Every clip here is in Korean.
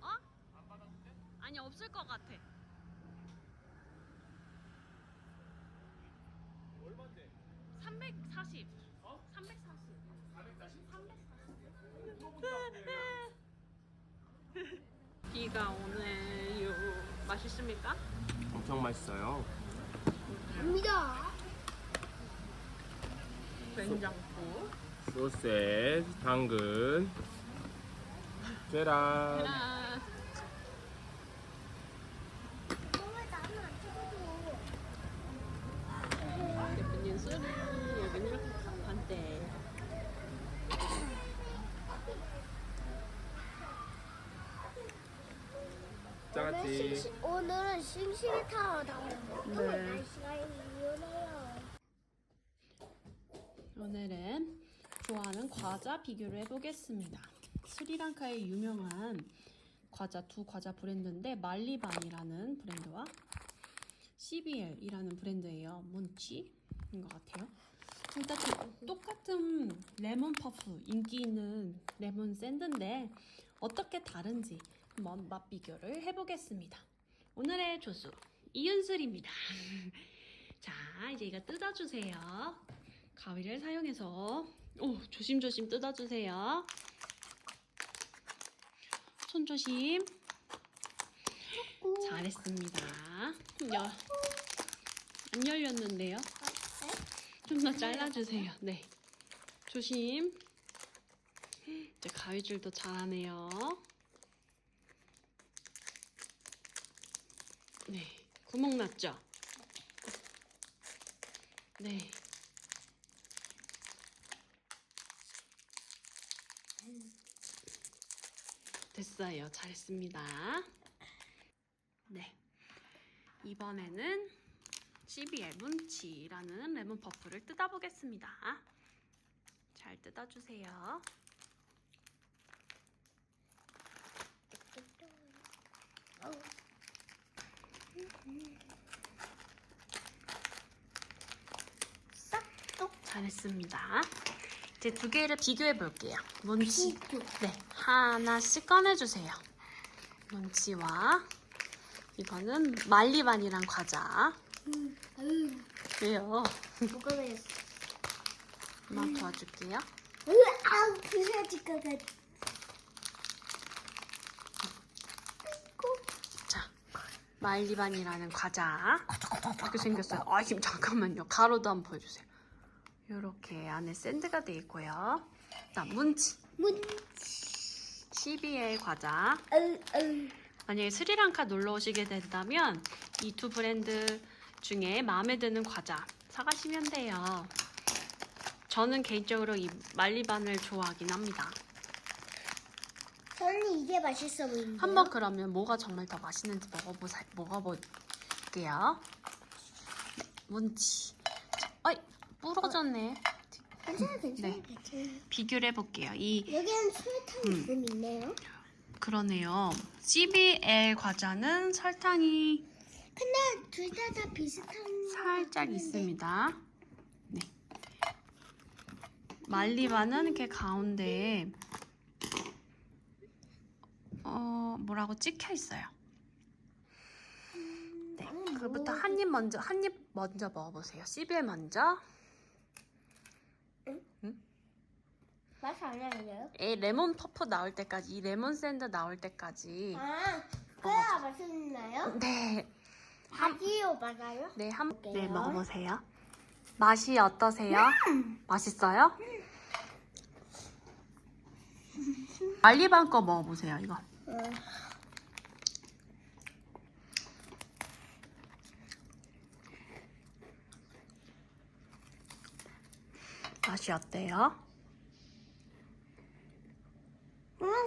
어? 아니 없을 것 같아. 얼마인데? 340. 어? 340. 440? 340. 비가 오네요. 맛있습니까? 엄청 맛있어요. 갑니다. 된장국. 소세지, 당근, 계란. 계란. 왜 나는 안 찍어줘? 예쁜 윤수리. 여기는 이렇게 간판대. 짜지. 오늘은 싱싱이 타러 나오는데 네. 날씨가 이러네요. 오늘은 좋아하는 과자 비교를 해보겠습니다. 스리랑카의 유명한 두 과자 브랜드인데 말리반이라는 브랜드와 CBL이라는 브랜드예요. 몬치인 것 같아요. 일단 똑같은 레몬 퍼프, 인기 있는 레몬 샌드인데 어떻게 다른지 한번 맛 비교를 해보겠습니다. 오늘의 조수 이윤슬입니다. 자, 이제 이거 뜯어주세요. 가위를 사용해서 조심조심 뜯어주세요. 손 조심. 잘했습니다. 안 열렸는데요. 좀 더 잘라주세요. 네, 조심. 이제 가위줄도 잘하네요. 네, 구멍 났죠? 네. 됐어요. 잘했습니다. 네. 이번에는 CBL 문치라는 레몬 퍼프를 뜯어보겠습니다. 잘 뜯어주세요. 쏙 잘했습니다. 이제 두 개를 비교해 볼게요. 문치. 네, 하나씩 꺼내주세요. 문치와 이거는 말리반이란 과자. 왜요? 뭐가 되겠어? 엄마 도와줄게요. 아우 부서질까 봐. 자, 말리반이라는 과자. 이렇게 생겼어요. 아, 지금 잠깐만요. 가로도 한번 보여주세요. 이렇게 안에 샌드가 돼 있고요. 자, 문치. CBL 과자. 만약에 스리랑카 놀러 오시게 된다면 이 두 브랜드 중에 마음에 드는 과자 사가시면 돼요. 저는 개인적으로 이 말리반을 좋아하긴 합니다. 저는 이게 맛있어 보이는데요. 한번 그러면 뭐가 정말 더 맛있는지 먹어볼게요. 네, 문치. 자, 어이, 부러졌네. 괜찮아. 네. 비교를 해볼게요. 여기는 설탕이 좀 있네요. 그러네요. CBL 과자는 설탕이 근데 둘 다 비슷한 살짝 있습니다. 네. 말리반은 이렇게 가운데에 뭐라고 찍혀 있어요. 네. 그부터 한 입 먼저 먹어보세요. CBL 먼저. 맛이 안 나요? 레몬 퍼프 나올 때까지, 이 레몬 샌드 나올 때까지. 그래야 맛있나요? 네. 바지요 맞아요? 네, 먹을게요. 네, 먹어보세요. 맛이 어떠세요? 맛있어요? 말리반 거 먹어보세요, 이거. 맛이 어때요?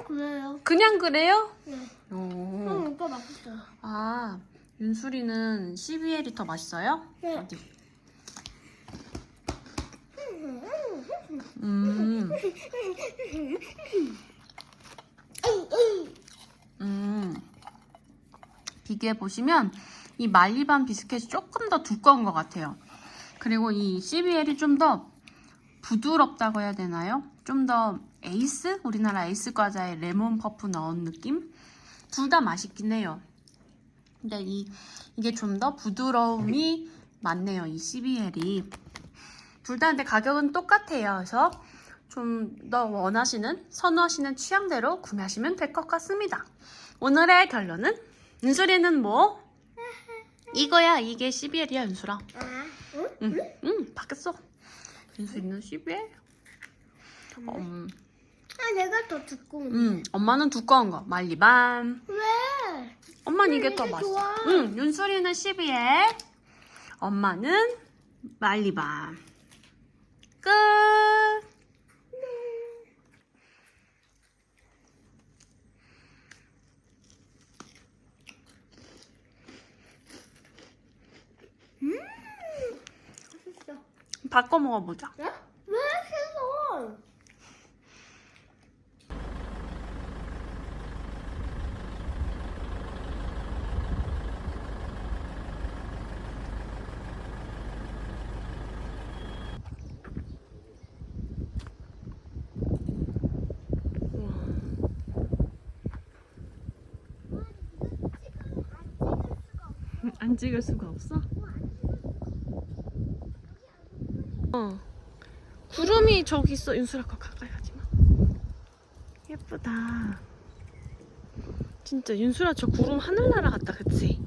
그래요. 그냥 그래요? 네. 오. 오빠 맛있어요. 아, 윤수리는 CBL이 더 맛있어요? 네. 어디? 음. 비교해 보시면 이 말리반 비스켓이 조금 더 두꺼운 것 같아요. 그리고 이 CBL이 좀 더 부드럽다고 해야 되나요? 좀 더 에이스? 우리나라 에이스 과자에 레몬 퍼프 넣은 느낌? 둘 다 맛있긴 해요. 근데 이게 좀 더 부드러움이 많네요. 이 CBL이. 둘 다 근데 가격은 똑같아요. 그래서 좀 더 선호하시는 취향대로 구매하시면 될 것 같습니다. 오늘의 결론은 윤수리는 뭐? 이거야. 이게 CBL이야, 윤수라. 아, 응, 바뀌었어. 윤수리는 CBL. 아, 내가 더 두꺼운. 엄마는 두꺼운 거. 말리밤. 왜? 엄마는 이게 더 이게 맛있어. 좋아. 응, 윤수리는 CBL. 엄마는 말리밤. 끝. 맛있어. 바꿔 먹어보자. 왜? 왜 싫어? 안 찍을 수가 없어? 구름이 저기 있어. 윤수라 거 가까이 가지 마. 예쁘다. 진짜 윤수라 저 구름 하늘나라 같다, 그치?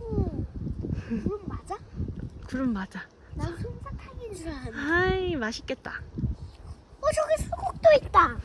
그럼 맞아? 구름 맞아. 난 솜사탕인 줄 알았는데. 아이, 맛있겠다. 저기 수국도 있다.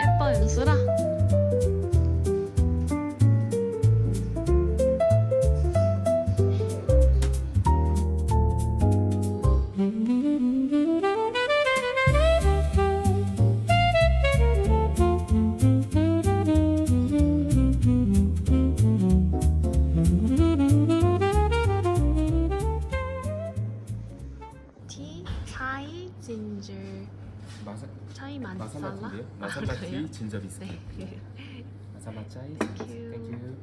예뻐, 윤수라. 티, 차이, 진저. 차이 마살라 만살라? 티인데요? 마살라 그래요? 티 진저 비스킷. 네. 마살라 차이. 땡큐. 땡큐.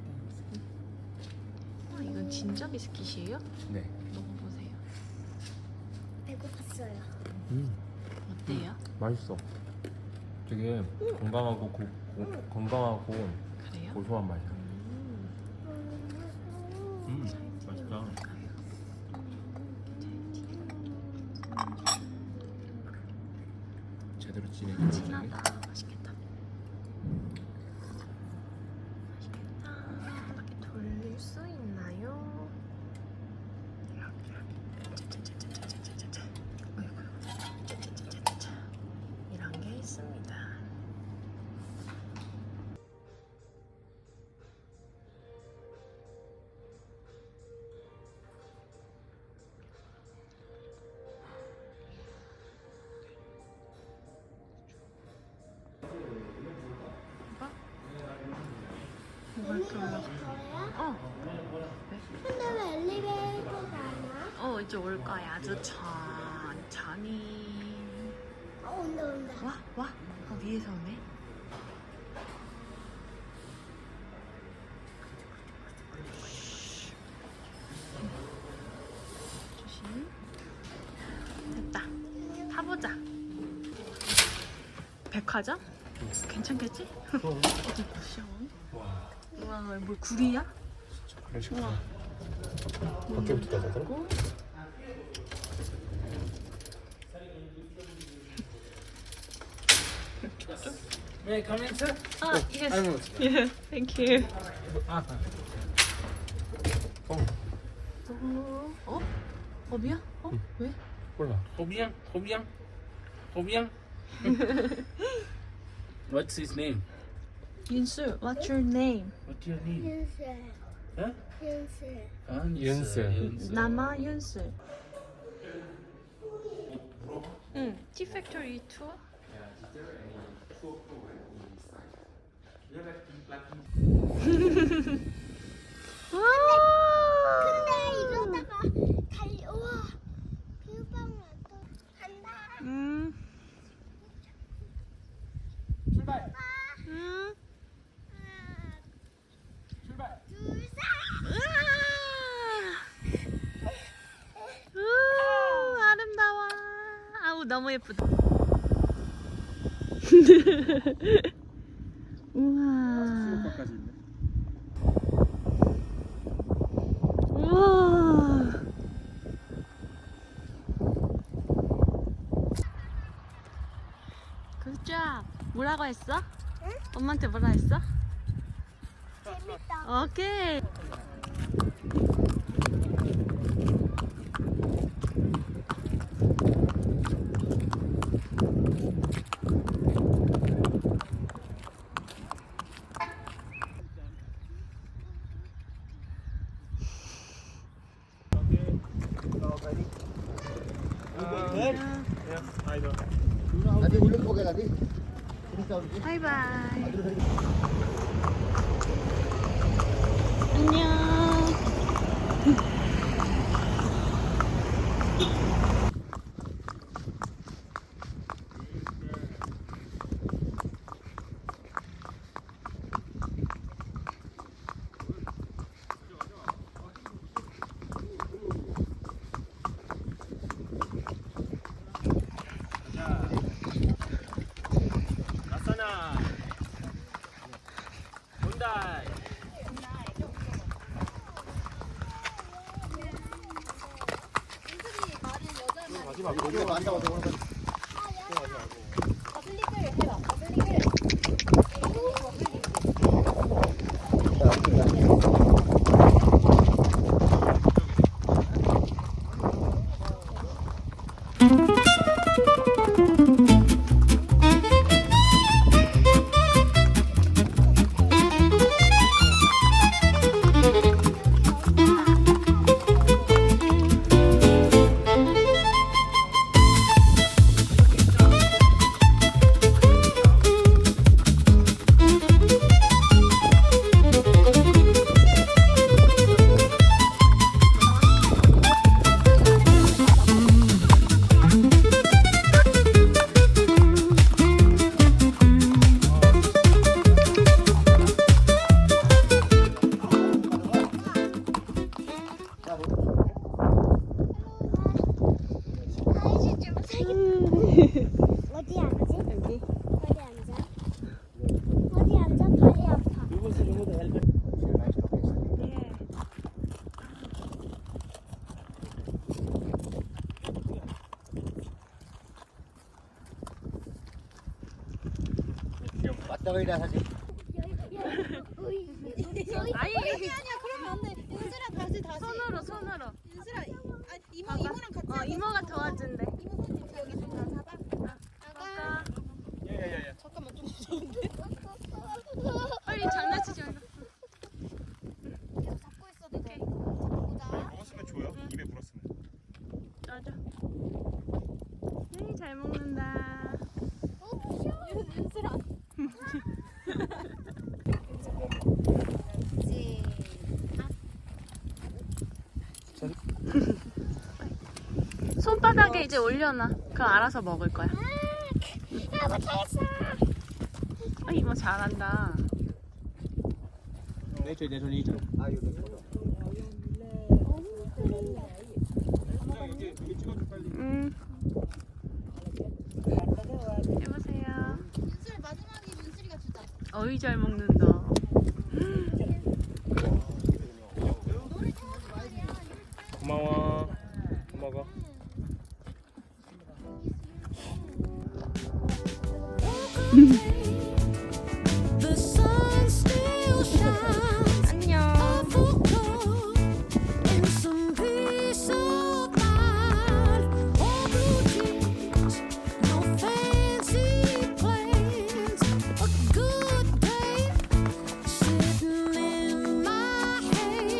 이건 진저 비스킷이에요? 네. 먹어보세요. 배고팠어요. 어때요? 맛있어. 되게 건강하고 건강하고 그래요? 고소한 맛이야. 맛있다. 제대로 진행해 주네. 진하다. 맛있겠다. 맛있겠다. 이렇게 돌릴 수 있나요? 짜자자자자자자자. 어이구. 짜자자자자자. 이런 게 있습니다. 엘리베이터야? 근데 왜 엘리베이터가 아니야? 이제 올 거야. 아주 천천히. 온다 온다. 와. 위에서 오네. 조심. 됐다. 타보자. 백화점? 괜찮겠지? 어디 쿠션? 우와, 뭘 구리야? 그러시구나. 밖에부터 따뜻하더라? May I come in, sir? yes. I will. Yeah, thank you. 업이야? 왜? 몰라. Hobiang, Hobiang, Hobiang. What's his name? 윤수, what's your name? What's your name? 윤수. Huh? 윤슬. Yunse. 남아 윤슬. 응, 티팩토리 투어. 근데 이러다가 우와 비눗방울 또 간다. 출발. 음. 출발. 둘, 셋. 아름다워. 아우 너무 예쁘다. 우와. 수족관까지 있네. 우와. 굿잡. 뭐라고 했어? 응? 엄마한테 뭐라 했어? 재밌다. 오케이. Tadi ulit ko kaya tadi. Ini tahu ni. 바이바이. 안녕. 아싸나. 본다이. Ibu anda waktu itu. 어디 앉지? 여기. 어디 앉아? 어디 앉아? 다리 아파. 예. 왔다 가야 사실. 아니 아니야 그러면 안 돼. 윤수랑 다시 손으로. 윤수랑 이모랑 같이 하자. 이모가 도와준대. 이모 손 여기 손 잡아. 아까 예예예. 잠깐만 좀 무서운데. 빨리 장난치지 말고. 계속 잡고 있어도 돼. 보자. 먹었으면 줘요. 입에 물었으면. 맞아. 잘 먹는다. 윤수랑. 손바닥에 이제 올려놔. 그럼 알아서 먹을 거야. 아, 못하겠어. 이모 잘한다. 내 손이 있잖아. Ah, yun. 여기 찍어줘 빨리. 해보세요. 윤수를 마지막에 윤수리가 주자. 어이 잘 먹는다. 고마워. 먹어. The sun still shines. 안녕. In some peace of mind. No routines, no fancy plans. A good day sitting in my hand.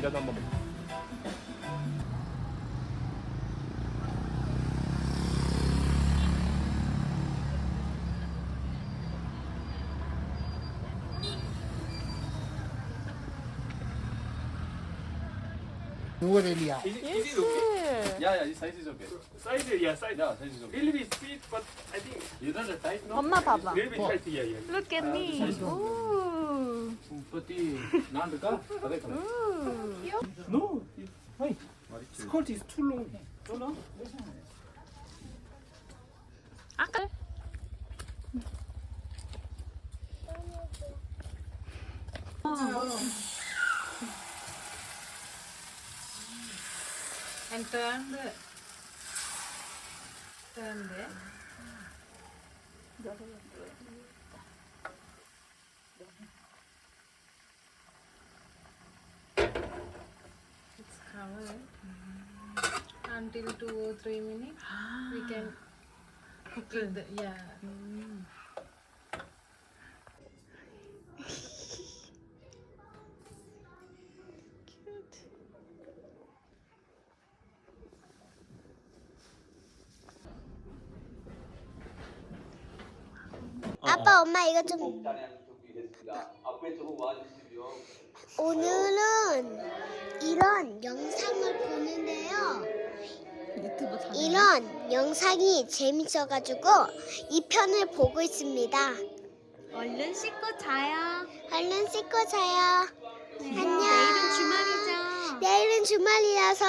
이라도 한번 먹자. 누가 내리야? Is it okay? Yeah, this size is okay. Size, yeah, size. Yeah, size is okay. Little bit sweet, but I think You know the type, no? 엄마 봐봐. little bit healthy, yeah, yeah. Look at me. 오. Pati, Nandaka, correct. No, why? Skirt is too long. No, no. 아까 And turn the there. It's covered until 2 or 3 minutes. We can cook it. Yeah. 아빠, 엄마 이거 좀. 오늘은 이런 영상을 보는데요. 이런 영상이 재밌어가지고 이 편을 보고 있습니다. 얼른 씻고 자요. 얼른 씻고 자요. 안녕. 내일은 주말이죠. 내일은 주말이라서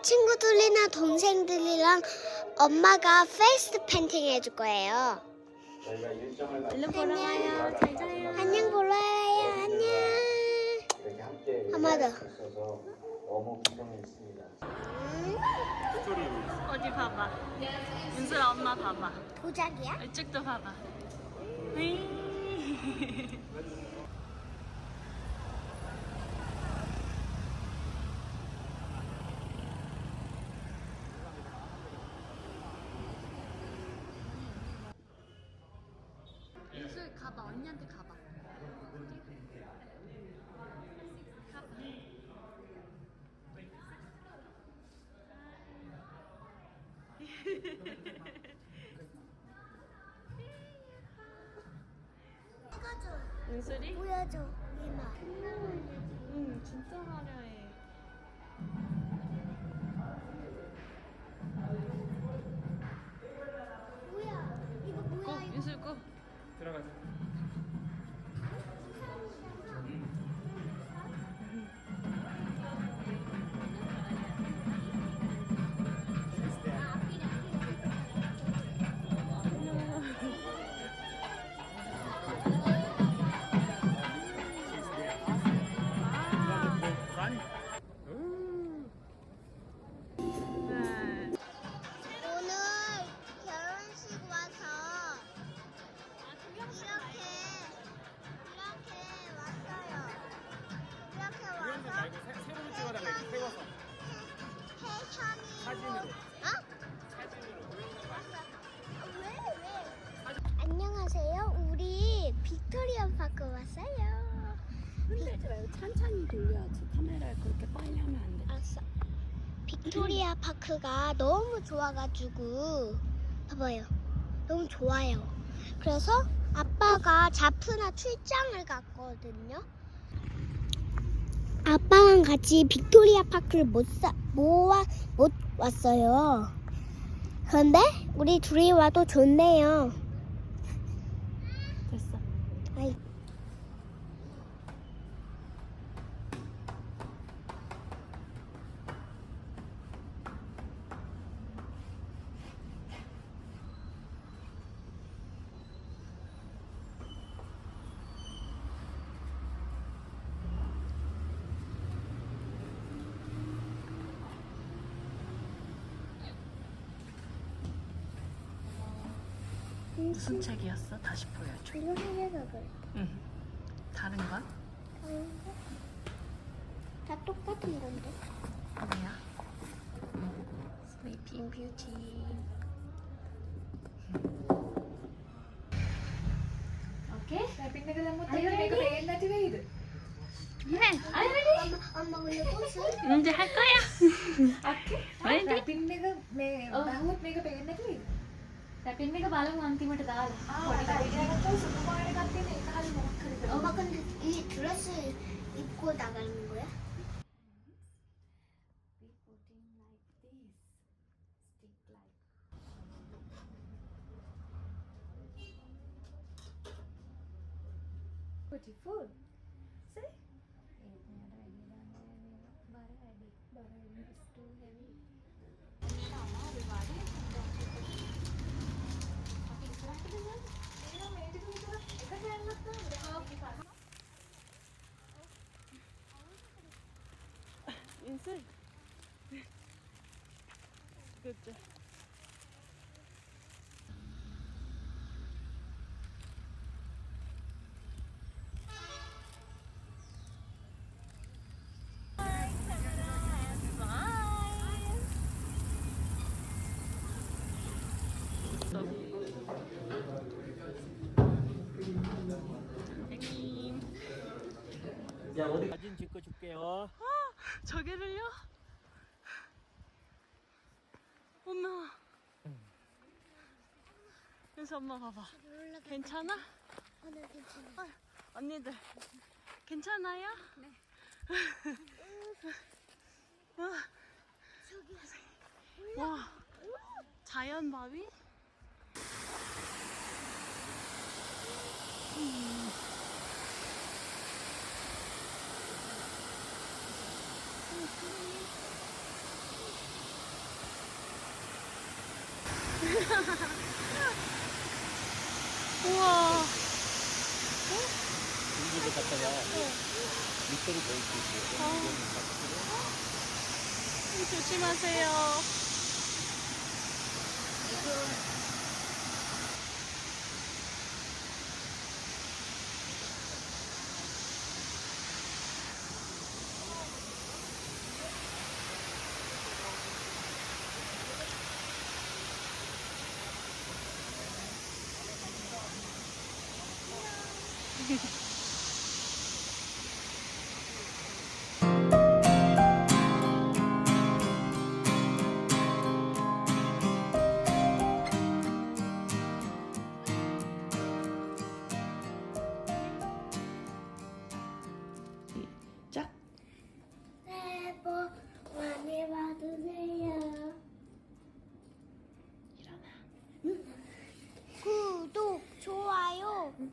친구들이나 동생들이랑 엄마가 페이스 펜팅 해줄 거예요. 얼른 보러 와요. 잘 자요. 안녕 보러 와요. 안녕. 엄마도. 어디 봐봐. 윤슬아 엄마 봐봐. 도자기야? 이쪽도 봐봐. 윤슬 가봐. 언니한테 가봐. 윤슬이? 보여줘, 이마. 응, 진짜 화려해. 뭐야? 이거 뭐야? 고, 윤슬 고. 들어가자. 네. 오늘 결혼식 와서 이렇게 왔어요. 이렇게 와서 새로 찍어달라 이렇게 세워서. 패션이 사진으로. 어? 왜? 안녕하세요. 우리 빅토리아 파크 왔어요. 흔들지 말고 천천히 돌려야지. 카메라를 그렇게 빨리 하면 안 돼. 알았어. 빅토리아 파크가 너무 좋아가지고 봐봐요. 너무 좋아요. 그래서 아빠가 자프나 출장을 갔거든요. 아빠랑 같이 빅토리아 파크를 못 왔어요. 그런데 우리 둘이 와도 좋네요. 됐어. 아이. 무슨 책이었어? 다시 보여줘. 이거 해서 그래. 응. 다른 건? 다 똑같은 건데. 뭐야? Sleeping Beauty. Okay. Typing එක දැම්මොත් එහෙම මේක පේන්නේ නැති වෙයිද? 엄마 근데 꽃을 이제 할 거야. Ready? රැපින් එක මේ බහුවත් මේක පේන්නේ නැති වෙයිද? රැපින් එක බලමු අන්තිමට දාලා. පොඩි කඩේකට සුදු පාට එකක් තියෙන ඒක හරි මොකක් හරි කරමු. 엄마 근데 이 드레스 입고 나가는 거야? Beautiful. See? 인슬. 그치. 야 어디 사진 찍어 줄게요. 저기를요? 엄마. 그래서 엄마 봐봐. 괜찮아? 네, 괜찮아. 언니들 괜찮아요? 네. 와, 자연 바위? 우와. 공기를 갖다가 밑으로 보일 수 있어요. 조심하세요.